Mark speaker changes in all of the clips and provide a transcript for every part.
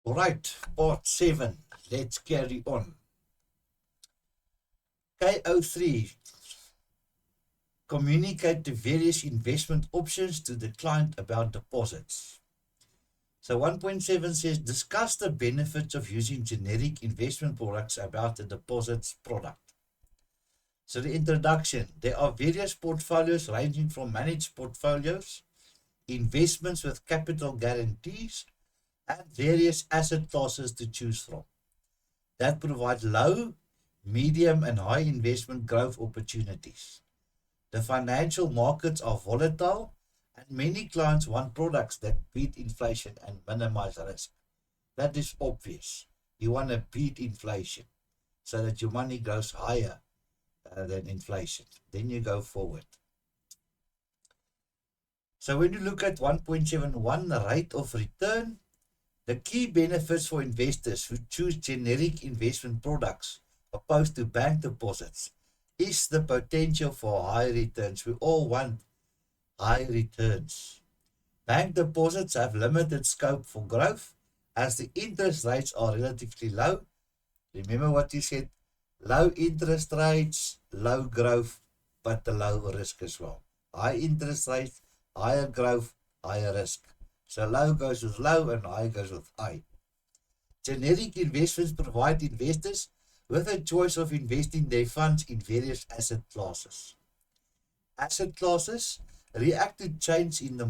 Speaker 1: All right, part 7. Let's carry on. KO3. Communicate the various investment options to the client about deposits. So 1.7 says discuss the benefits of using generic investment products about the deposits product. So the introduction, there are various portfolios ranging from managed portfolios, investments with capital guarantees, and various asset classes to choose from that provide low, medium, and high investment growth opportunities. The financial markets are volatile, and many clients want products that beat inflation and minimize risk. That is obvious. You want to beat inflation so that your money grows higher than inflation. Then you go forward. So when you look at 1.71 rate of return, the key benefits for investors who choose generic investment products opposed to bank deposits is the potential for high returns. We all want high returns. Bank deposits have limited scope for growth as the interest rates are relatively low. Remember what you said, low interest rates, low growth, but the low risk as well. High interest rates, higher growth, higher risk. So low goes with low and high goes with high. Generic investments provide investors with a choice of investing their funds in various asset classes. Asset classes react to changes in the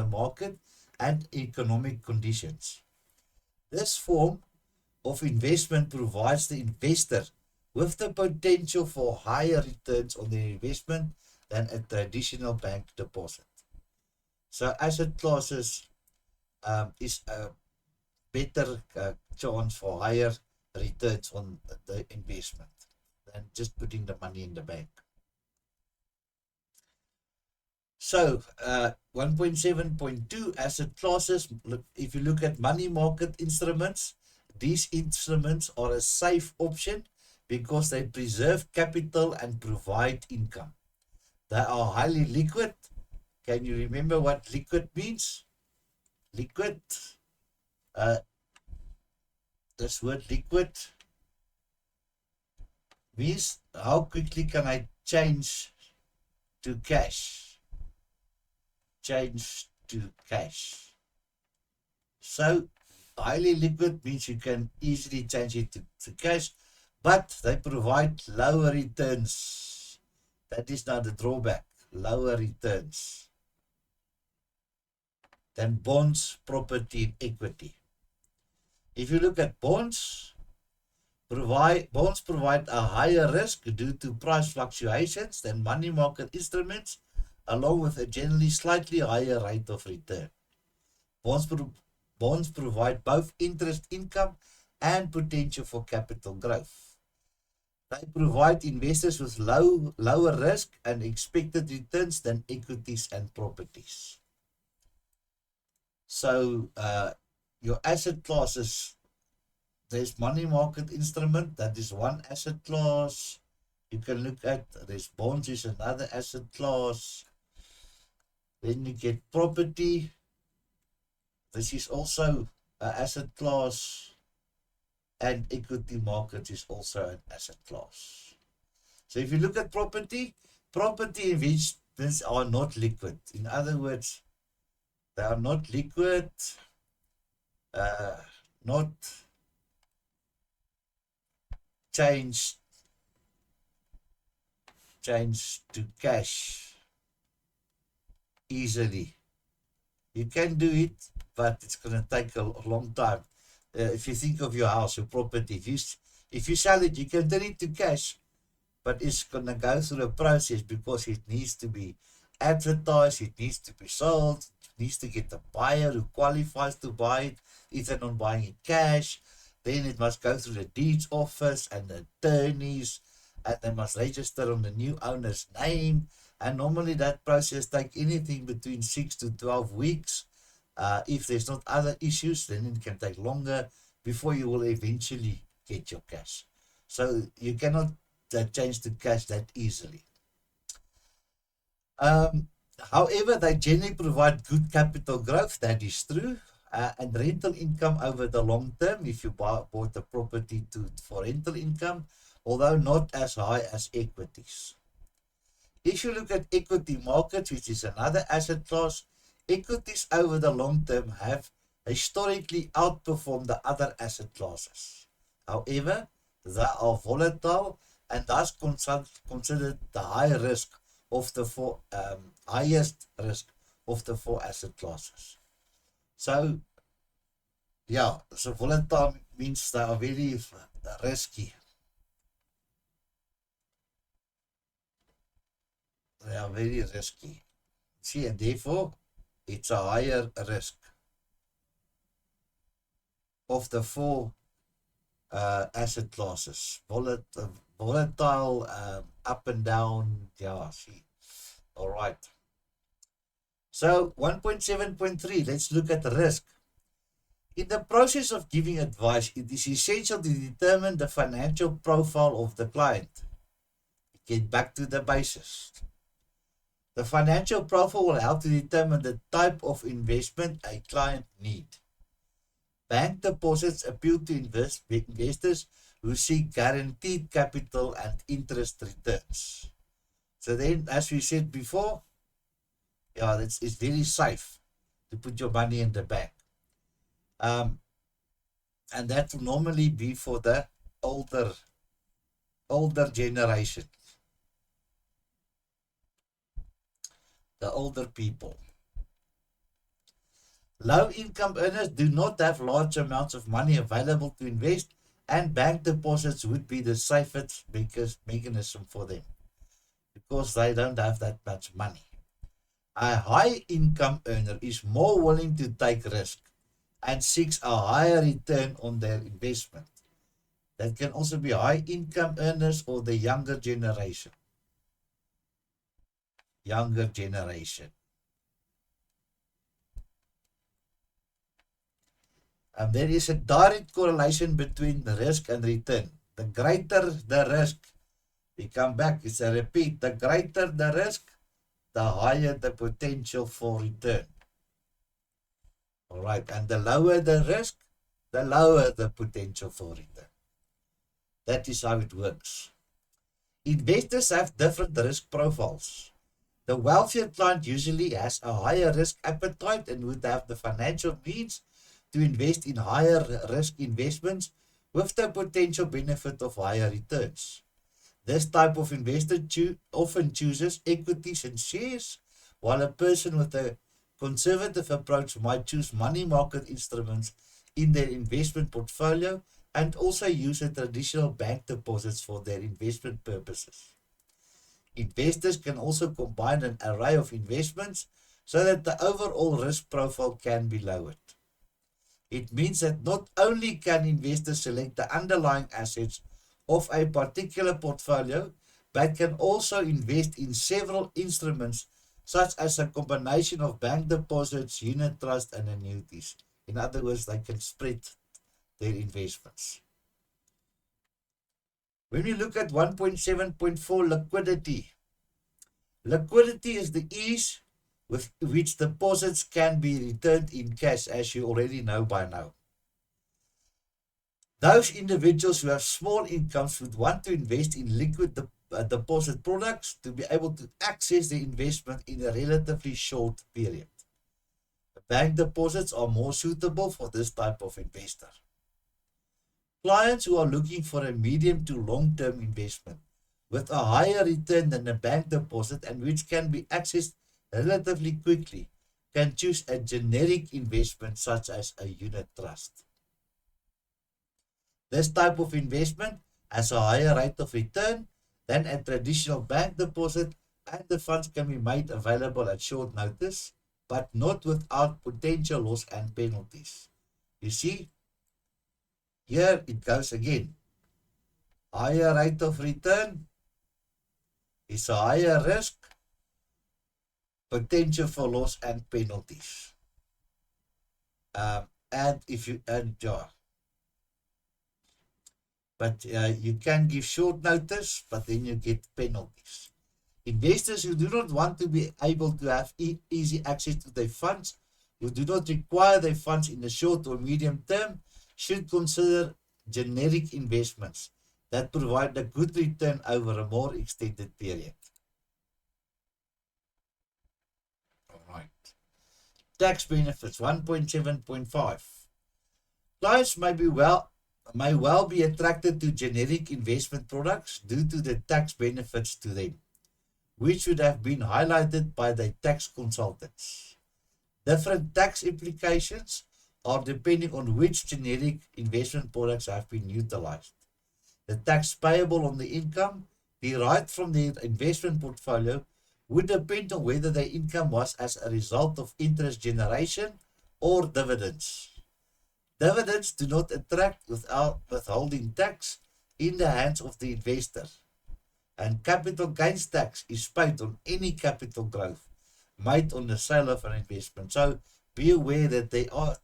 Speaker 1: market and economic conditions. This form of investment provides the investor with the potential for higher returns on their investment than a traditional bank deposit. So asset classes is a better chance for higher returns on the investment than just putting the money in the bank. So 1.7.2 asset classes, if you look at money market instruments, these instruments are a safe option because they preserve capital and provide income. They are highly liquid. Can you remember what liquid means? Liquid, this word liquid means how quickly can I change to cash? Change to cash. So highly liquid means you can easily change it to cash, but they provide lower returns. That is now the drawback, lower returns than bonds, property, and equity. If you look at bonds provide a higher risk due to price fluctuations than money market instruments, along with a generally slightly higher rate of return. Bonds provide both interest income and potential for capital growth. They provide investors with lower risk and expected returns than equities and properties. So your asset classes, there's money market instrument, that is one asset class. You can look at, there's bonds is another asset class. Then you get property. This is also an asset class. And equity market is also an asset class. So if you look at property investments are not liquid. In other words, they are not liquid, not change to cash easily. You can do it, but it's going to take a long time. If you think of your house, your property, if you sell it, you can turn it to cash, but it's going to go through a process because it needs to be advertised, it needs to be sold, it needs to get a buyer who qualifies to buy it, either not buying it cash. Then it must go through the deeds office and the attorneys, and they must register on the new owner's name. And normally that process takes anything between 6 to 12 weeks. If there's not other issues, then it can take longer before you will eventually get your cash. So you cannot change to cash that easily. However, they generally provide good capital growth. That is true. and rental income over the long term if you bought the property for rental income, although not as high as equities. If you look at equity markets, which is another asset class, equities over the long term have historically outperformed the other asset classes. However, they are volatile and thus considered the high risk of the highest risk of the four asset classes. So, yeah, so volatile means they are very risky. They are very risky. See, and therefore, it's a higher risk of the four asset classes. Volatile, up and down. Yeah, see. All right. So 1.7.3, let's look at the risk. In the process of giving advice, it is essential to determine the financial profile of the client. Get back to the basis. The financial profile will help to determine the type of investment a client needs. Bank deposits appeal to investors who seek guaranteed capital and interest returns. So then, as we said before, yeah, it's very safe to put your money in the bank. And that will normally be for the older generation, the older people. Low income earners do not have large amounts of money available to invest, and bank deposits would be the safest mechanism for them because they don't have that much money. A high income earner is more willing to take risk and seeks a higher return on their investment. That can also be high income earners or the younger generation. Younger generation. There is a direct correlation between the risk and return. The greater the risk, we come back, it's a repeat, the greater the risk, the higher the potential for return. All right, and the lower the risk, the lower the potential for return. That is how it works. Investors have different risk profiles. The wealthier client usually has a higher risk appetite and would have the financial means to invest in higher risk investments with the potential benefit of higher returns. This type of investor often chooses equities and shares, while a person with a conservative approach might choose money market instruments in their investment portfolio and also use traditional bank deposits for their investment purposes. Investors can also combine an array of investments so that the overall risk profile can be lowered. It means that not only can investors select the underlying assets of a particular portfolio, but can also invest in several instruments such as a combination of bank deposits, unit trust, and annuities. In other words, they can spread their investments. When we look at 1.7.4 liquidity, liquidity is the ease with which deposits can be returned in cash, as you already know by now. Those individuals who have small incomes would want to invest in liquid deposit products to be able to access the investment in a relatively short period. Bank deposits are more suitable for this type of investor. Clients who are looking for a medium to long-term investment with a higher return than a bank deposit and which can be accessed relatively quickly can choose a generic investment such as a unit trust. This type of investment has a higher rate of return than a traditional bank deposit, and the funds can be made available at short notice, but not without potential loss and penalties. You see, here it goes again. Higher rate of return is a higher risk, potential for loss and penalties. And if you but you can give short notice, but then you get penalties. Investors who do not want to be able to have easy access to their funds who do not require their funds in the short or medium term should consider generic investments that provide a good return over a more extended period. All right. Tax benefits 1.7.5. Clients may well be attracted to generic investment products due to the tax benefits to them, which would have been highlighted by the tax consultants. Different tax implications are depending on which generic investment products have been utilized. The tax payable on the income derived from the investment portfolio would depend on whether the income was as a result of interest generation or dividends. Dividends do not attract without withholding tax in the hands of the investor, and capital gains tax is paid on any capital growth made on the sale of an investment. So be aware that there are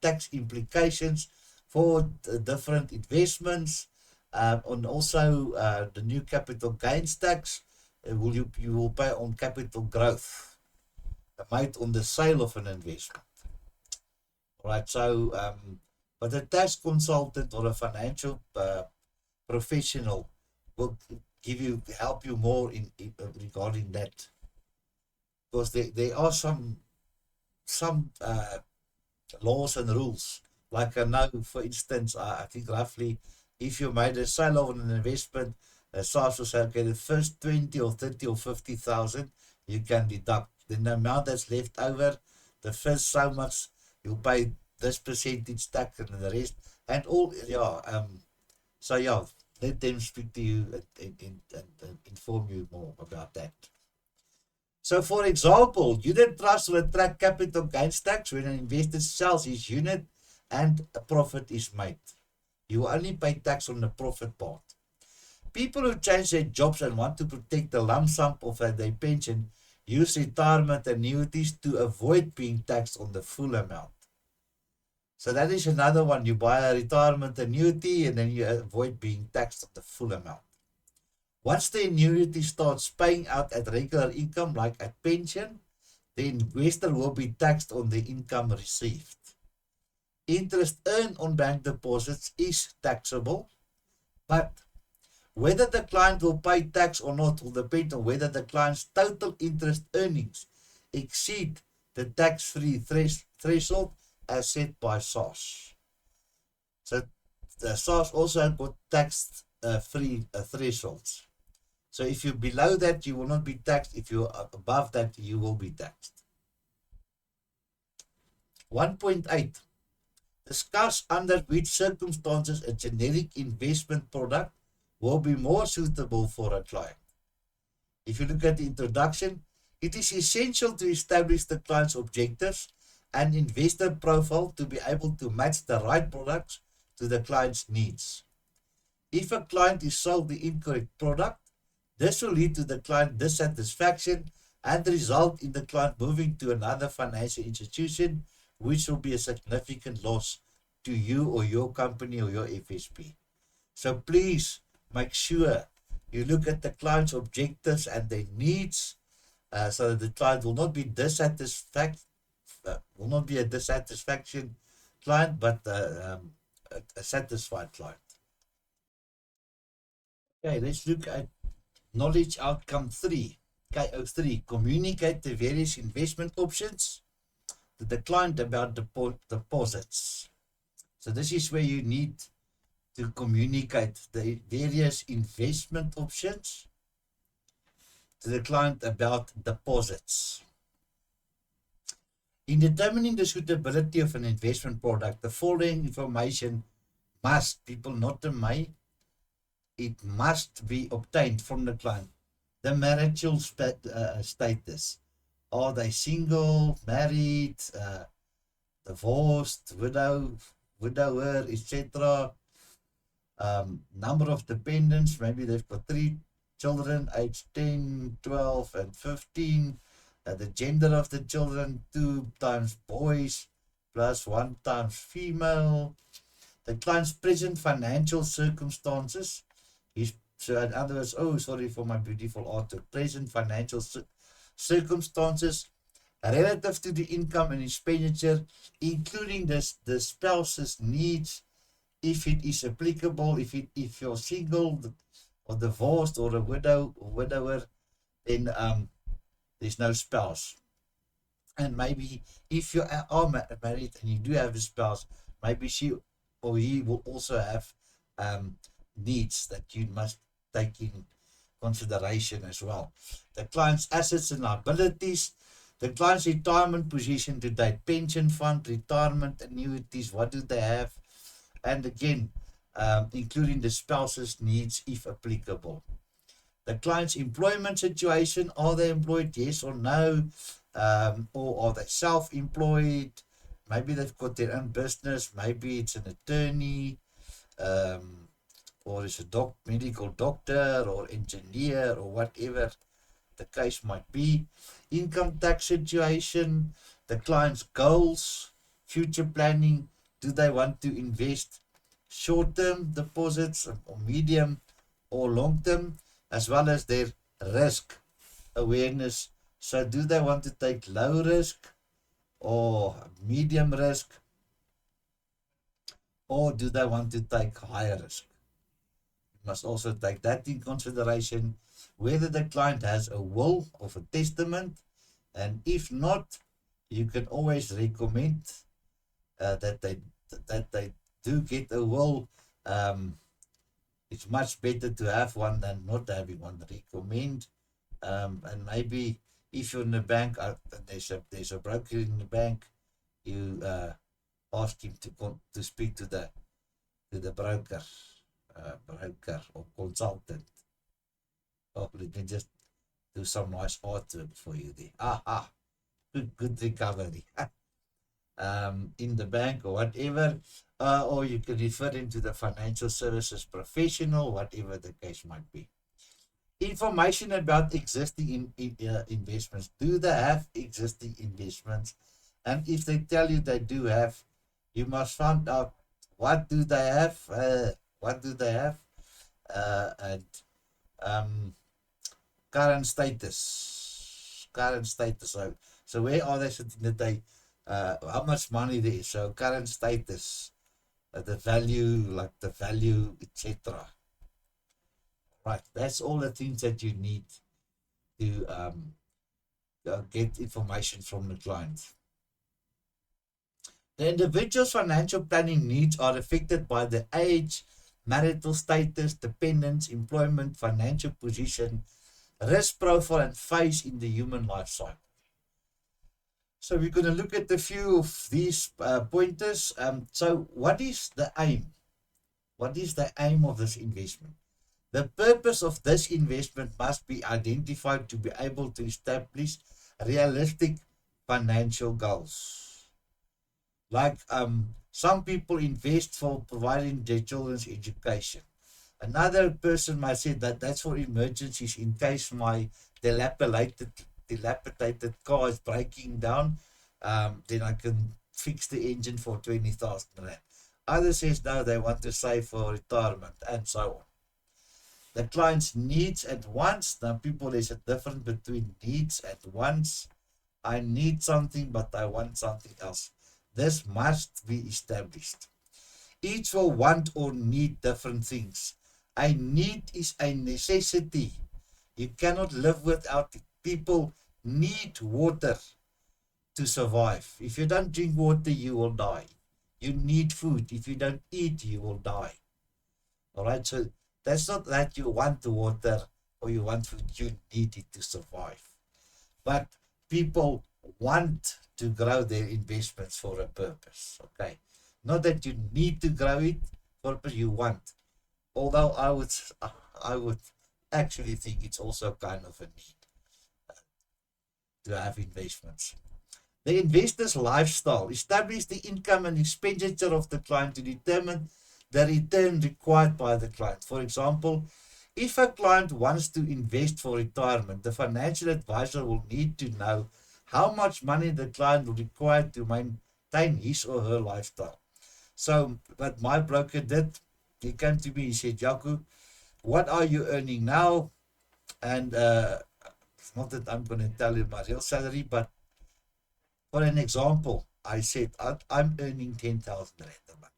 Speaker 1: tax implications for the different investments, and also the new capital gains tax you will pay on capital growth made on the sale of an investment. Right, so but a tax consultant or a financial professional will help you more in regarding that, because there are some laws and rules. Like I know, for instance, I think roughly, if you made a sale of an investment, SARS will say, okay, the first 20 or 30 or 50,000 you can deduct. Then the amount that's left over, the first so much, you'll pay this percentage tax and the rest, and all, so yeah, let them speak to you and inform you more about that. So, for example, unit trust will attract capital gains tax when an investor sells his unit and a profit is made. You will only pay tax on the profit part. People who change their jobs and want to protect the lump sum of their pension use retirement annuities to avoid being taxed on the full amount. So that is another one. You buy a retirement annuity and then you avoid being taxed on the full amount. Once the annuity starts paying out at regular income, like at pension, the investor will be taxed on the income received. Interest earned on bank deposits is taxable, but whether the client will pay tax or not will depend on whether the client's total interest earnings exceed the tax-free threshold as set by SARS. So the SARS also got tax-free thresholds. So if you're below that, you will not be taxed. If you're above that, you will be taxed. 1.8. Discuss under which circumstances a generic investment product will be more suitable for a client. If you look at the introduction, it is essential to establish the client's objectives and investor profile to be able to match the right products to the client's needs. If a client is sold the incorrect product, this will lead to the client dissatisfaction and result in the client moving to another financial institution, which will be a significant loss to you or your company or your FSP. So please make sure you look at the client's objectives and their needs, so that the client will not be a dissatisfaction client, but a satisfied client. Okay, let's look at knowledge outcome 3, KO3. Communicate the various investment options to the client about deposits. So this is where you need to communicate the various investment options to the client about deposits. In determining the suitability of an investment product, the following information must, people not the may, it must be obtained from the client. The marital status. Are they single, married, divorced, widower, etc.? Number of dependents, maybe they've got 3 children, aged 10, 12, and 15. The gender of the children, 2 times boys plus 1 times female. The client's present financial circumstances. So in other words, oh, sorry for my beautiful artwork. Present financial circumstances relative to the income and expenditure, including the spouse's needs, if it is applicable, if you're single or divorced or a widow or widower, then there's no spouse. And maybe if you are married and you do have a spouse, maybe she or he will also have needs that you must take in consideration as well. The client's assets and liabilities, the client's retirement position to date, pension fund, retirement annuities, what do they have? And again, including the spouse's needs if applicable. The client's employment situation, are they employed, yes or no? Or are they self-employed? Maybe they've got their own business, maybe it's an attorney, or it's a medical doctor or engineer or whatever the case might be. Income tax situation, the client's goals, future planning, do they want to invest short-term deposits or medium or long-term, as well as their risk awareness. So do they want to take low risk or medium risk, or do they want to take higher risk? You must also take that in consideration, whether the client has a will or a testament, and if not, you can always recommend that they do get a will. It's much better to have one than not having one. Recommend, and maybe if you're in the bank, there's a broker in the bank, you ask him to speak to the broker or consultant. Oh, let me just do some nice artwork for you there. Good recovery. In the bank or whatever, or you can refer him to the financial services professional, whatever the case might be. Information about existing investments. Do they have existing investments? And if they tell you they do have, you must find out what do they have, and current status. So where are they sitting today? How much money there is? So current status, the value, etc. Right, that's all the things that you need to get information from the client. The individual's financial planning needs are affected by the age, marital status, dependence, employment, financial position, risk profile, and phase in the human life cycle. So we're going to look at a few of these pointers. So what is the aim? What is the aim of this investment? The purpose of this investment must be identified to be able to establish realistic financial goals. Like some people invest for providing their children's education. Another person might say that that's for emergencies in case my dilapidated car is breaking down, then I can fix the engine for 20,000 rand. Others says no, they want to save for retirement and so on. The client's needs and wants. Now people, there's a difference between needs and wants. I need something, but I want something else. This must be established. Each will want or need different things. A need is a necessity. You cannot live without it. People need water to survive. If you don't drink water, you will die. You need food. If you don't eat, you will die. All right, so that's not that you want the water or you want food, you need it to survive. But people want to grow their investments for a purpose, okay? Not that you need to grow it for a purpose, you want. Although I would actually think it's also kind of a need to have investments. The investor's lifestyle. Establish the income and expenditure of the client to determine the return required by the client. For example, if a client wants to invest for retirement, the financial advisor will need to know how much money the client will require to maintain his or her lifestyle. So what my broker did, he came to me, he said, Jaco, what are you earning now? And it's not that I'm going to tell you my real salary, but For an example, I said I'm earning 10,000 rand a month.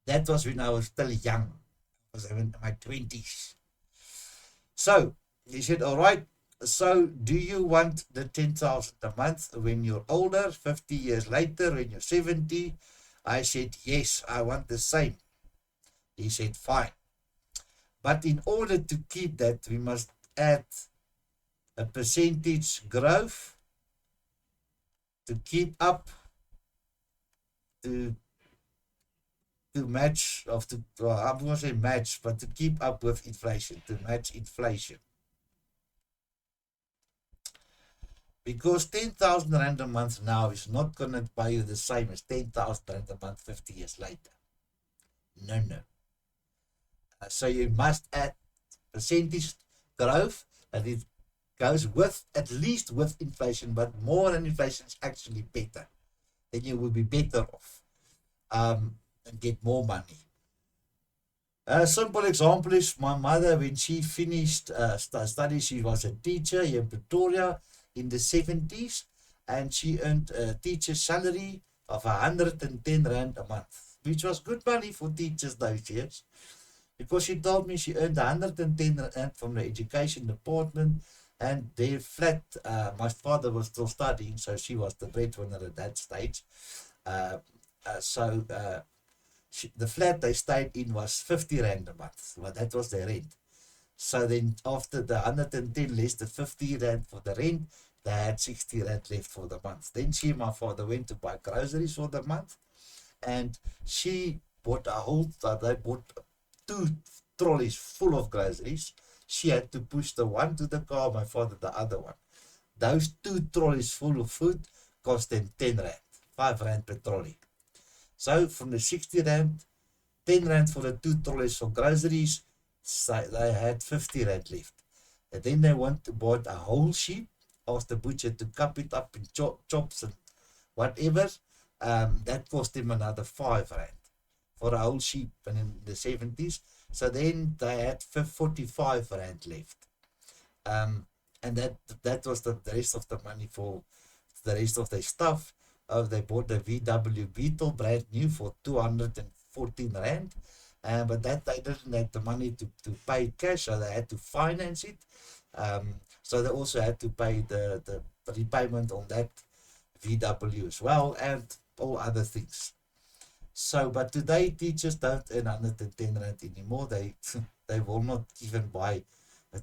Speaker 1: That was when I was still young. I was in my 20s. So he said, all right, so do you want the 10,000 a month when you're older, 50 years later, when you're 70? I said, yes, I want the same. He said, fine. But in order to keep that, we must add a percentage growth to keep up, to match, of to, well, I'm going to say match, but to keep up with inflation, to match inflation. Because 10,000 rand a month now is not going to buy you the same as 10,000 rand a month 50 years later. No. So you must add percentage growth, and it goes with, at least with inflation, but more than inflation is actually better. Then you will be better off and get more money. A simple example is my mother, when she finished studies, she was a teacher here in Pretoria in the 70s, and she earned a teacher's salary of 110 rand a month, which was good money for teachers those years, because she told me she earned 110 rand from the education department, and their flat, my father was still studying, so she was the breadwinner at that stage. The flat they stayed in was 50 rand a month. Well, that was their rent. So then after the 110 less the 50 rand for the rent, they had 60 rand left for the month. Then she and my father went to buy groceries for the month, and she bought they bought 2 trolleys full of groceries. She had to push the one to the car, my father the other one. Those 2 trolleys full of food cost them 10 rand, 5 rand per trolley. So from the 60 rand, 10 rand for the 2 trolleys for groceries, so they had 50 rand left. And then they bought a whole sheep, asked the butcher to cut it up in chops and whatever. That cost them another 5 rand for a whole sheep, and in the 70s. So then they had 45 rand left. And that was the rest of the money for the rest of their stuff. They bought the VW Beetle brand new for 214 rand. But that they didn't have the money to pay cash, so they had to finance it. So they also had to pay the repayment on that VW as well, and all other things. So, but today teachers don't earn 110 rand anymore. They will not even buy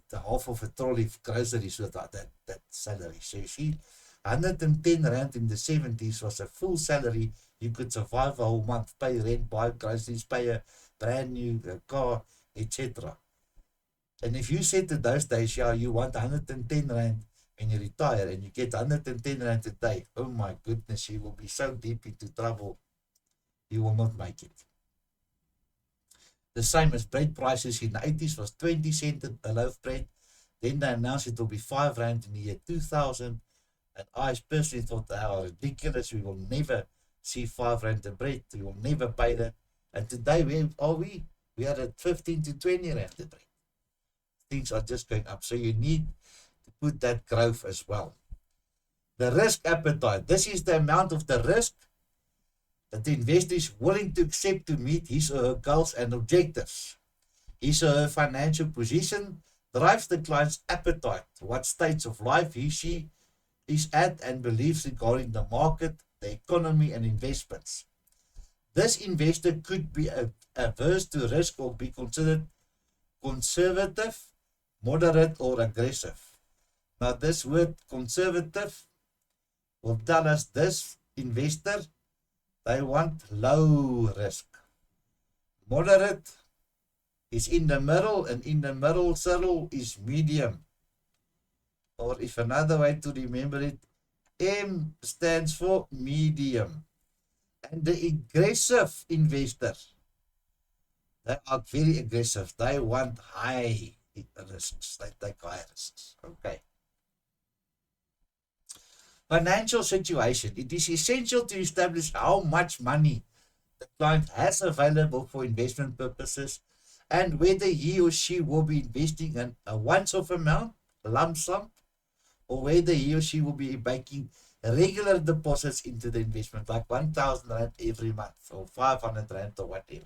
Speaker 1: the half of a trolley of groceries with that salary. So you see, 110 rand in the 70s was a full salary. You could survive a whole month, pay rent, buy groceries, pay a brand new car, etc. And if you said to those days, yeah, you want 110 rand when you retire, and you get 110 rand a day, oh my goodness, you will be so deep into trouble, you will not make it. The same as bread prices in the 80s was 20 cents a loaf bread. Then they announced it will be 5 rand in the year 2000. And I personally thought, how ridiculous, we will never see 5 rand a bread. We will never pay that. And today, where are we? We are at 15 to 20 rand a bread. Things are just going up. So you need to put that growth as well. The risk appetite. This is the amount of the risk that the investor is willing to accept to meet his or her goals and objectives. His or her financial position drives the client's appetite, what states of life she is at, and beliefs regarding the market, the economy, and investments. This investor could be averse to risk or be considered conservative, moderate, or aggressive. Now, this word conservative will tell us this investor, they want low risk. Moderate is in the middle, and in the middle circle is medium. Or if another way to remember it, M stands for medium. And the aggressive investor, they are very aggressive. They want high risks. They take high risks. Okay. Financial situation. It is essential to establish how much money the client has available for investment purposes, and whether he or she will be investing in a once-off amount, lump sum, or whether he or she will be making regular deposits into the investment, like 1,000 Rand every month or 500 Rand or whatever.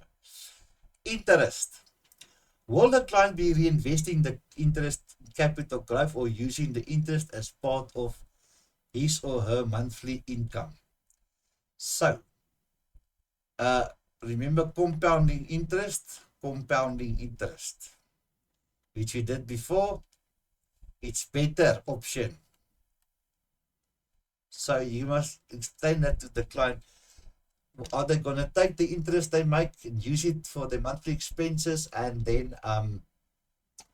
Speaker 1: Interest. Will the client be reinvesting the interest in capital growth or using the interest as part of his or her monthly income? So, remember compounding interest, which we did before. It's better option. So you must explain that to the client. Are they going to take the interest they make and use it for their monthly expenses, and then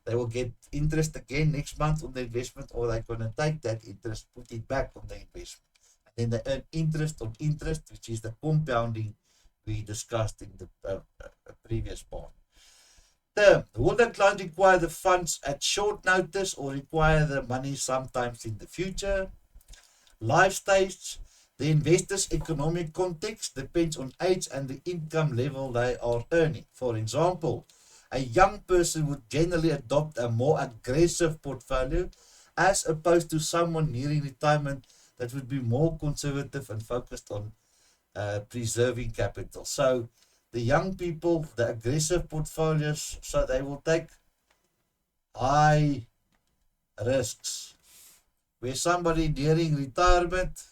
Speaker 1: they will get interest again next month on the investment, or they're going to take that interest, put it back on the investment, and then they earn interest on interest, which is the compounding we discussed in the previous part. Term. Will the client require the funds at short notice or require the money sometimes in the future? Life stage. The investor's economic context depends on age and the income level they are earning. For example, a young person would generally adopt a more aggressive portfolio as opposed to someone nearing retirement that would be more conservative and focused on preserving capital. So the young people, the aggressive portfolios, so they will take high risks. Where somebody nearing retirement,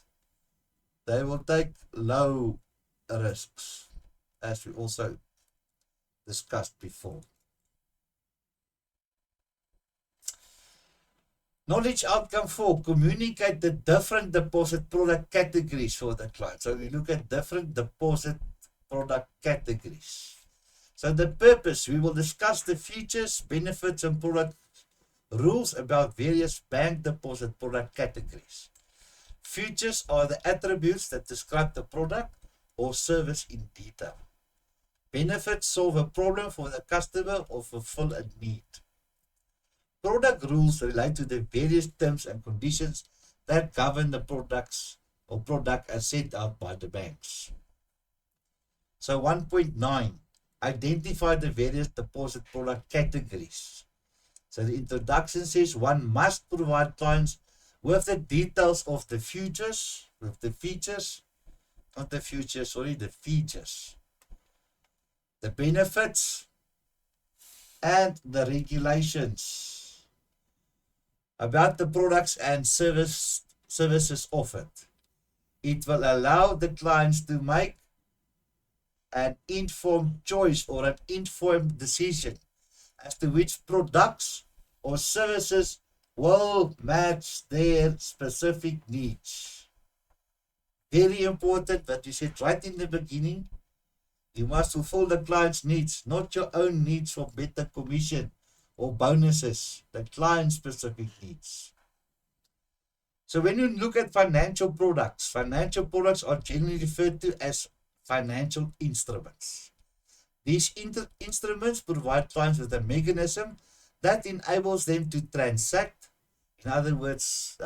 Speaker 1: they will take low risks, as we also discussed before. Knowledge outcome 4, communicate the different deposit product categories for the client. So we look at different deposit product categories. So the purpose, we will discuss the features, benefits and product rules about various bank deposit product categories. Features are the attributes that describe the product or service in detail. Benefits solve a problem for the customer or fulfill a need. Product rules relate to the various terms and conditions that govern the products or product as set out by the banks. So 1.9, identify the various deposit product categories. So the introduction says one must provide clients with the details of the features, the features, the benefits, and the regulations about the products and services offered. It will allow the clients to make an informed choice or an informed decision as to which products or services will match their specific needs. Very important that you said right in the beginning, you must fulfill the client's needs, not your own needs for better commission or bonuses, the client's specific needs. So when you look at financial products are generally referred to as financial instruments. These instruments provide clients with a mechanism that enables them to transact, in other words,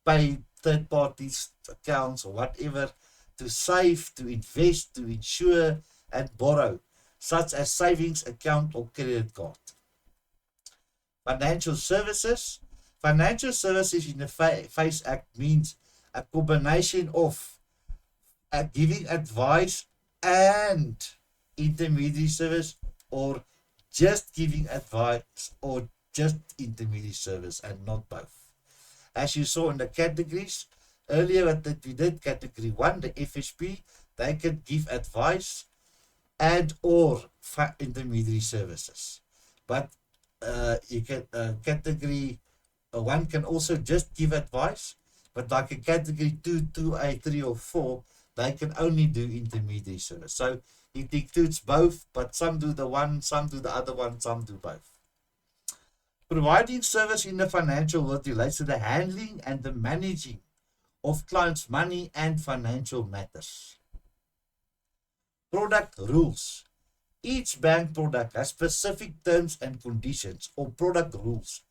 Speaker 1: pay third parties accounts or whatever, to save, to invest, to insure, and borrow, such as savings account or credit card. Financial services. Financial services in the FACE Act means a combination of giving advice and intermediary service, or just giving advice, or just intermediary service, and not both. As you saw in the categories earlier that we did, category 1, the FSP, they can give advice and or intermediary services. But you can category 1 can also just give advice, but like a category 2, 2A, 3 or 4, they can only do intermediary service. So it includes both, but some do the one, some do the other one, some do both. Providing service in the financial world relates to the handling and the managing of clients' money and financial matters. Product rules. Each bank product has specific terms and conditions or product rules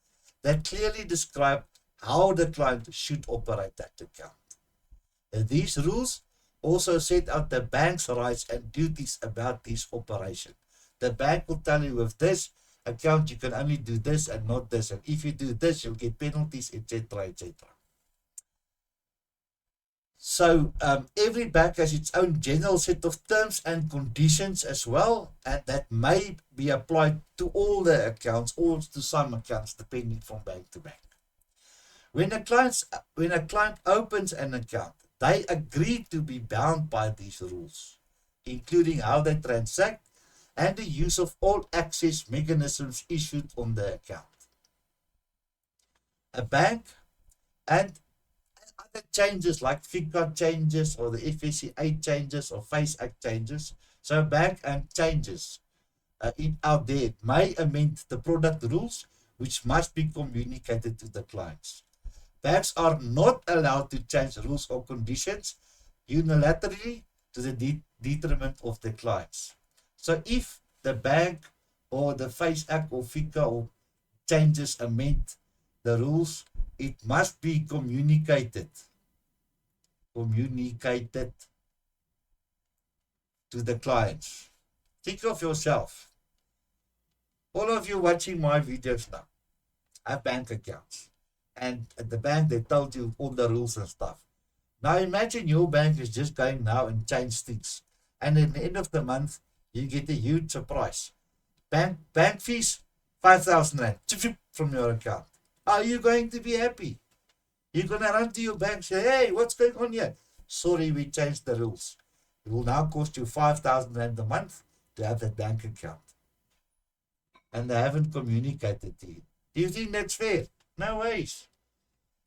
Speaker 1: that clearly describe how the client should operate that account. And these rules also set out the bank's rights and duties about this operation. The bank will tell you with this account you can only do this and not this, and if you do this you'll get penalties, etc., etc. So every bank has its own general set of terms and conditions as well, and that may be applied to all the accounts or to some accounts depending from bank to bank. When a client opens an account, they agree to be bound by these rules, including how they transact and the use of all access mechanisms issued on the account. A bank and other changes like FICA changes or the FSCA changes or FACE Act changes. So a bank and changes out there may amend the product rules, which must be communicated to the clients. Banks are not allowed to change rules or conditions unilaterally to the detriment of the clients. So if the bank or the FACE Act or FICA or changes amend the rules, it must be communicated to the clients. Think of yourself. All of you watching my videos now have bank accounts. And at the bank, they told you all the rules and stuff. Now imagine your bank is just going now and change things. And at the end of the month, you get a huge surprise. Bank fees, 5,000 Rand from your account. Are you going to be happy? You're going to run to your bank and say, hey, what's going on here? Sorry, we changed the rules. It will now cost you 5,000 Rand a month to have that bank account. And they haven't communicated to you. Do you think that's fair? No ways.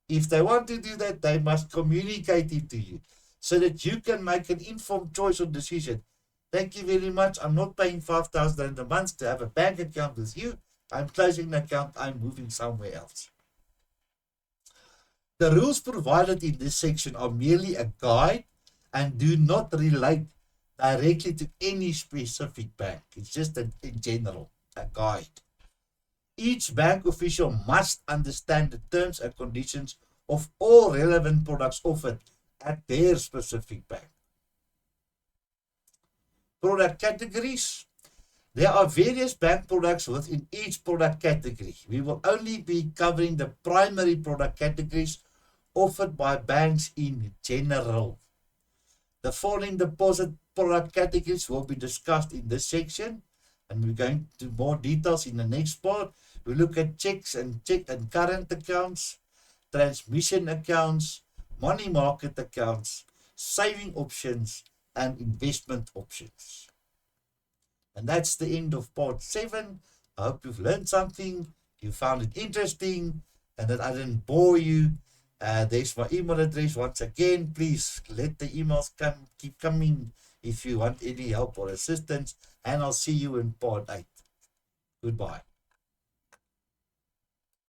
Speaker 1: If they want to do that, they must communicate it to you so that you can make an informed choice or decision. Thank you very much. I'm not paying 5,000 Rand a month to have a bank account with you. I'm closing the account. I'm moving somewhere else. The rules provided in this section are merely a guide and do not relate directly to any specific bank. It's just in general, a guide. Each bank official must understand the terms and conditions of all relevant products offered at their specific bank. Product categories. There are various bank products within each product category. We will only be covering the primary product categories offered by banks in general. The following deposit product categories will be discussed in this section, and we're going to more details in the next part. We look at checks and current accounts, transmission accounts, money market accounts, saving options, and investment options. And that's the end of part 7. I hope you've learned something, you found it interesting, and that I didn't bore you. There's my email address. Once again, please let the emails keep coming if you want any help or assistance, and I'll see you in part 8. Goodbye.